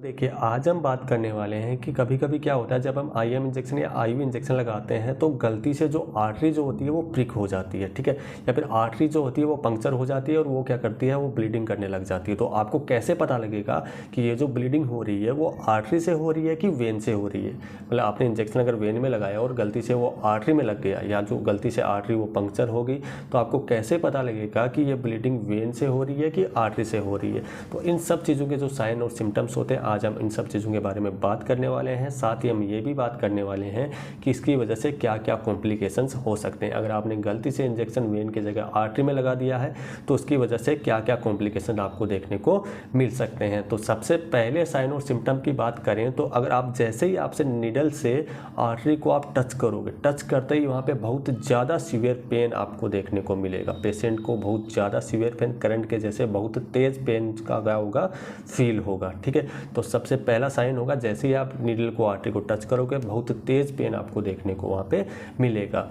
देखिए, आज हम बात करने वाले हैं कि कभी-कभी क्या होता है जब हम आईएम इंजेक्शन या आईवी इंजेक्शन लगाते हैं तो गलती से जो आर्टरी जो होती है वो प्रिक हो जाती है, ठीक है? या फिर आर्टरी जो होती है वो पंक्चर हो जाती है और वो क्या करती है, वो ब्लीडिंग करने लग जाती है। तो आपको कैसे पता लगेगा कि ये जो ब्लीडिंग हो रही है वो आर्टरी से हो रही है कि वेन से हो रही है? मतलब आपने इंजेक्शन अगर वेन में लगाया और गलती से वो आर्टरी में लग गया या जो गलती से आर्टरी वो पंक्चर हो गई, तो आपको कैसे पता लगेगा कि ये ब्लीडिंग वेन से हो रही है कि आर्टरी से हो रही है? तो इन सब चीज़ों के जो साइन और सिम्टम्स होते हैं, आज हम इन सब चीज़ों के बारे में बात करने वाले हैं। साथ ही हम ये भी बात करने वाले हैं कि इसकी वजह से क्या क्या कॉम्प्लिकेशंस हो सकते हैं। अगर आपने गलती से इंजेक्शन वेन की जगह आर्टरी में लगा दिया है तो उसकी वजह से क्या क्या कॉम्प्लिकेशन आपको देखने को मिल सकते हैं। तो सबसे पहले साइन और सिम्टम की बात करें तो अगर आप जैसे ही आपसे नीडल से आर्टरी को आप टच करोगे, टच करते ही वहाँ पे बहुत ज़्यादा सीवियर पेन आपको देखने को मिलेगा। पेशेंट को बहुत ज़्यादा सीवियर पेन, करंट के जैसे बहुत तेज़ पेन का क्या होगा, फील होगा, ठीक है? तो सबसे पहला साइन होगा जैसे ही आप नीडल को आर्टरी को टच करोगे बहुत तेज़ पेन आपको देखने को वहाँ पे मिलेगा।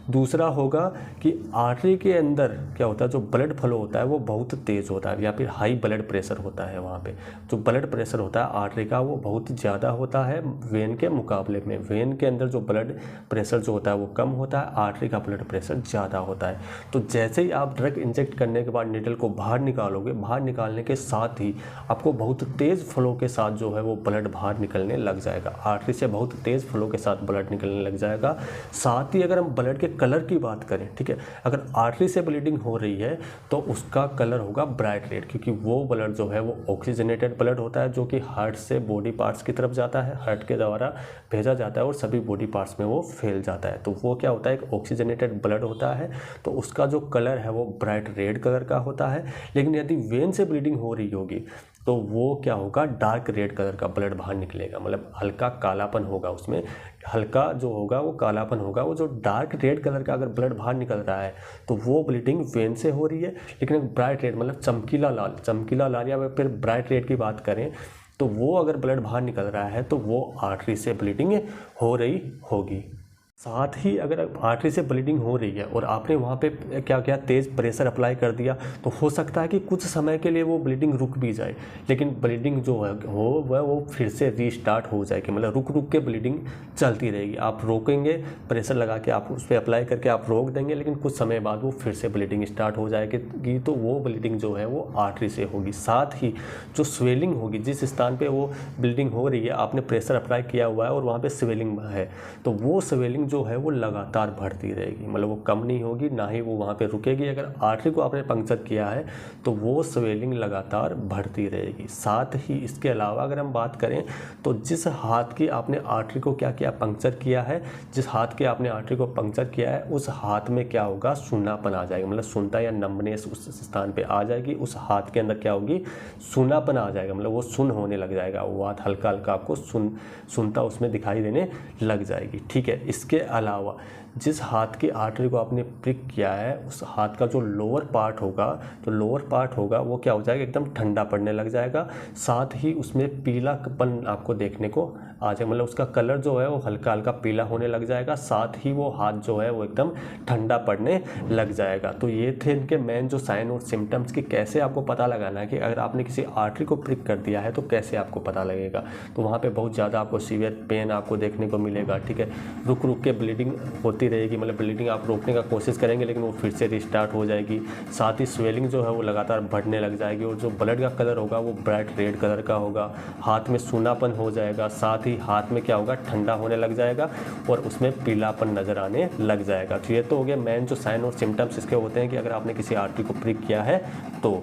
दूसरा होगा कि आर्टरी के अंदर क्या होता है, जो ब्लड फ्लो होता है वो बहुत तेज़ होता है या फिर हाई ब्लड प्रेशर होता है। वहाँ पे जो ब्लड प्रेशर होता है आर्टरी का वो बहुत ज़्यादा होता है वेन के मुकाबले में। वेन के अंदर जो ब्लड प्रेशर जो होता है वो कम होता है, आर्टरी का ब्लड प्रेशर ज़्यादा होता है। तो जैसे ही आप ड्रग इंजेक्ट करने के बाद नीडल को बाहर निकालोगे, बाहर निकालने के साथ ही आपको बहुत तेज़ फ्लो के साथ जो है वो ब्लड बाहर निकलने लग जाएगा। आर्टरी से बहुत तेज़ फ्लो के साथ ब्लड निकलने लग जाएगा। साथ ही अगर हम ब्लड के कलर की बात करें, ठीक है, अगर आर्टरी से ब्लीडिंग हो रही है तो उसका कलर होगा ब्राइट रेड, क्योंकि वो ब्लड जो है वो ऑक्सीजनेटेड ब्लड होता है जो कि हार्ट से बॉडी पार्ट्स की तरफ जाता है, हार्ट के द्वारा भेजा जाता है और सभी बॉडी पार्ट्स में वो फैल जाता है। तो वो क्या होता है, एक ऑक्सीजनेटेड ब्लड होता है, तो उसका जो कलर है वो ब्राइट रेड कलर का होता है। लेकिन यदि वेन से ब्लीडिंग हो रही होगी तो वो क्या होगा, डार्क रेड कलर का ब्लड बाहर निकलेगा, मतलब हल्का कालापन होगा उसमें, हल्का जो होगा वो कालापन होगा। वो जो डार्क रेड कलर का अगर ब्लड बाहर निकल रहा है तो वो ब्लीडिंग वेन से हो रही है। लेकिन ब्राइट रेड मतलब चमकीला लाल या फिर ब्राइट रेड की बात करें तो वो अगर ब्लड बाहर निकल रहा है तो वो आर्टरी से ब्लीडिंग हो रही होगी। साथ ही अगर आर्टरी से ब्लीडिंग हो रही है और आपने वहाँ पे क्या क्या तेज़ प्रेशर अप्लाई कर दिया तो हो सकता है कि कुछ समय के लिए वो ब्लीडिंग रुक भी जाए, लेकिन ब्लीडिंग जो है वो फिर से रीस्टार्ट हो जाएगी। मतलब रुक के ब्लीडिंग चलती रहेगी। आप रोकेंगे, प्रेशर लगा के आप उस पर अप्लाई करके आप रोक देंगे, लेकिन कुछ समय बाद वो फिर से ब्लीडिंग स्टार्ट हो जाएगी। तो वो ब्लीडिंग जो है वो आर्टरी से होगी। साथ ही जो स्वेलिंग होगी, जिस स्थान पर वो ब्लीडिंग हो रही है, आपने प्रेशर अप्लाई किया हुआ है और वहाँ पर स्वेलिंग है, तो वो स्वेलिंग जो है वो लगातार बढ़ती रहेगी। मतलब वो कम नहीं होगी, ना ही वो वहाँ पे रुकेगी। अगर आर्टरी को आपने पंक्चर किया है तो वो स्वेलिंग लगातार बढ़ती रहेगी। साथ ही इसके अलावा अगर हम बात करें तो जिस हाथ की आपने आर्टरी को क्या किया, पंक्चर किया है, जिस हाथ की आपने आर्टरी को पंक्चर किया है उस हाथ में क्या होगा, सूनापन आ जाएगा। मतलब सुनता या नंबनेस उस स्थान पे आ जाएगी। उस हाथ के अंदर क्या होगी, सूनापन आ जाएगा, मतलब वो सुन होने लग जाएगा। वो हाथ हल्का हल्का आपको सुनता उसमें दिखाई देने लग जाएगी, ठीक है। इसके अलावा जिस हाथ की आर्टरी को आपने प्रिक किया है उस हाथ का जो लोअर पार्ट होगा वो क्या हो जाएगा, एकदम ठंडा पड़ने लग जाएगा। साथ ही उसमें पीलापन आपको देखने को आ जाएगा, मतलब उसका कलर जो है वो हल्का हल्का पीला होने लग जाएगा। साथ ही वो हाथ जो है वो एकदम ठंडा पड़ने लग जाएगा। तो ये थे इनके मेन जो साइन और सिम्टम्स कि कैसे आपको पता लगाना है कि अगर आपने किसी आर्टरी को प्रिक कर दिया है तो कैसे आपको पता लगेगा। तो वहाँ पे बहुत ज़्यादा आपको सीवियर पेन आपको देखने को मिलेगा, ठीक है। रुक के ब्लीडिंग होती रहेगी, मतलब ब्लीडिंग आप रोकने का कोशिश करेंगे लेकिन वो फिर से रिस्टार्ट हो जाएगी। साथ ही स्वेलिंग जो है वो लगातार बढ़ने लग जाएगी और जो ब्लड का कलर होगा वो ब्राइट रेड कलर का होगा। हाथ में सूनापन हो जाएगा, साथ ही हाथ में क्या होगा, ठंडा होने लग जाएगा और उसमें पीलापन नज़र आने लग जाएगा। तो ये तो हो गया मेन जो साइन और सिम्टम्स इसके होते हैं कि अगर आपने किसी आर्टरी को प्रिक किया है तो।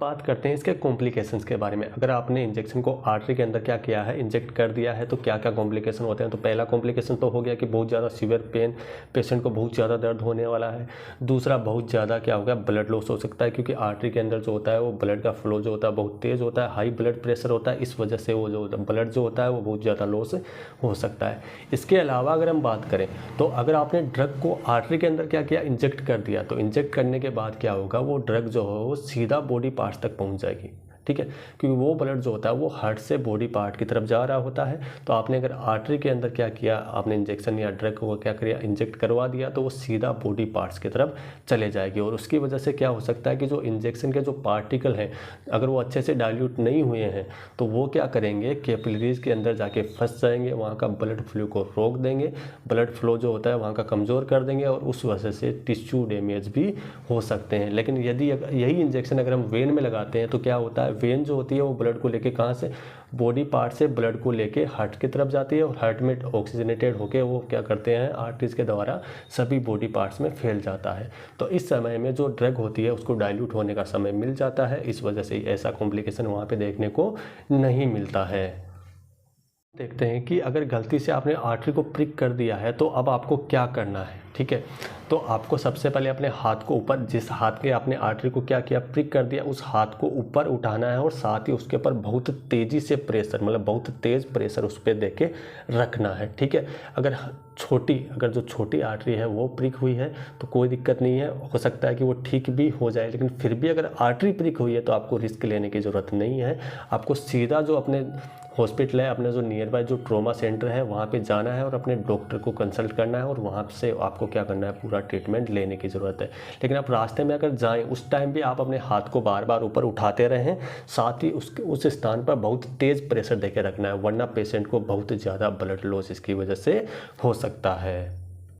बात करते हैं इसके कॉम्प्लिकेशंस के बारे में। अगर आपने इंजेक्शन को आर्टरी के अंदर क्या किया है, इंजेक्ट कर दिया है, तो क्या क्या कॉम्प्लिकेशन होते हैं। तो पहला कॉम्प्लिकेशन तो हो गया कि बहुत ज़्यादा सीवियर पेन, पेशेंट को बहुत ज़्यादा दर्द होने वाला है। दूसरा, बहुत ज़्यादा क्या होगा, ब्लड लॉस हो सकता है, क्योंकि आर्टरी के अंदर जो होता है वो ब्लड का फ्लो जो होता है बहुत तेज़ होता है, हाई ब्लड प्रेशर होता है। इस वजह से वो जो ब्लड जो होता है वो बहुत ज़्यादा लॉस हो सकता है। इसके अलावा अगर हम बात करें तो अगर आपने ड्रग को आर्टरी के अंदर क्या किया, इंजेक्ट कर दिया, तो इंजेक्ट करने के बाद क्या होगा, वो ड्रग जो है वो सीधा बॉडी पार्ट्स तक पहुँच जाएगी, ठीक है, क्योंकि वो ब्लड जो होता है वो हार्ट से बॉडी पार्ट की तरफ जा रहा होता है। तो आपने अगर आर्टरी के अंदर क्या किया, आपने इंजेक्शन या ड्रग को क्या किया, इंजेक्ट करवा दिया, तो वो सीधा बॉडी पार्ट्स की तरफ चले जाएगी। और उसकी वजह से क्या हो सकता है कि जो इंजेक्शन के जो पार्टिकल हैं अगर वो अच्छे से डाइल्यूट नहीं हुए हैं तो वो क्या करेंगे, कैपिलरीज के अंदर जाके फंस जाएंगे, वहाँ का ब्लड फ्लो को रोक देंगे, ब्लड फ्लो जो होता है वहाँ का कमज़ोर कर देंगे और उस वजह से टिश्यू डैमेज भी हो सकते हैं। लेकिन यदि यही इंजेक्शन अगर हम वेन में लगाते हैं तो क्या होता है, वेन जो होती है वो ब्लड को लेके कहाँ से, बॉडी पार्ट से ब्लड को लेके हार्ट की तरफ जाती है और हार्ट में ऑक्सीजनेटेड होके वो क्या करते हैं, आर्टरीज के द्वारा सभी बॉडी पार्ट्स में फैल जाता है। तो इस समय में जो ड्रग होती है उसको डाइल्यूट होने का समय मिल जाता है, इस वजह से ऐसा कॉम्प्लिकेशन वहाँ पे देखने को नहीं मिलता है। देखते हैं कि अगर गलती से आपने आर्टरी को प्रिक कर दिया है तो अब आपको क्या करना है। ठीक है, तो आपको सबसे पहले अपने हाथ को ऊपर, जिस हाथ के आपने आर्टरी को क्या किया, प्रिक कर दिया, उस हाथ को ऊपर उठाना है और साथ ही उसके ऊपर बहुत तेज़ी से प्रेशर, मतलब बहुत तेज़ प्रेशर उस पर दे के रखना है। ठीक है, अगर जो छोटी आर्टरी है वो प्रिक हुई है तो कोई दिक्कत नहीं है, हो सकता है कि वो ठीक भी हो जाए। लेकिन फिर भी अगर आर्टरी प्रिक हुई है तो आपको रिस्क लेने की ज़रूरत नहीं है। आपको सीधा जो अपने हॉस्पिटल है, अपने जो नियर बाय जो ट्रॉमा सेंटर है वहाँ पे जाना है और अपने डॉक्टर को कंसल्ट करना है और वहाँ से आपको क्या करना है, पूरा ट्रीटमेंट लेने की ज़रूरत है। लेकिन आप रास्ते में अगर जाएं उस टाइम भी आप अपने हाथ को बार बार ऊपर उठाते रहें, साथ ही उस स्थान पर बहुत तेज़ प्रेशर देके रखना है, वरना पेशेंट को बहुत ज़्यादा ब्लड लॉस इसकी वजह से हो सकता है।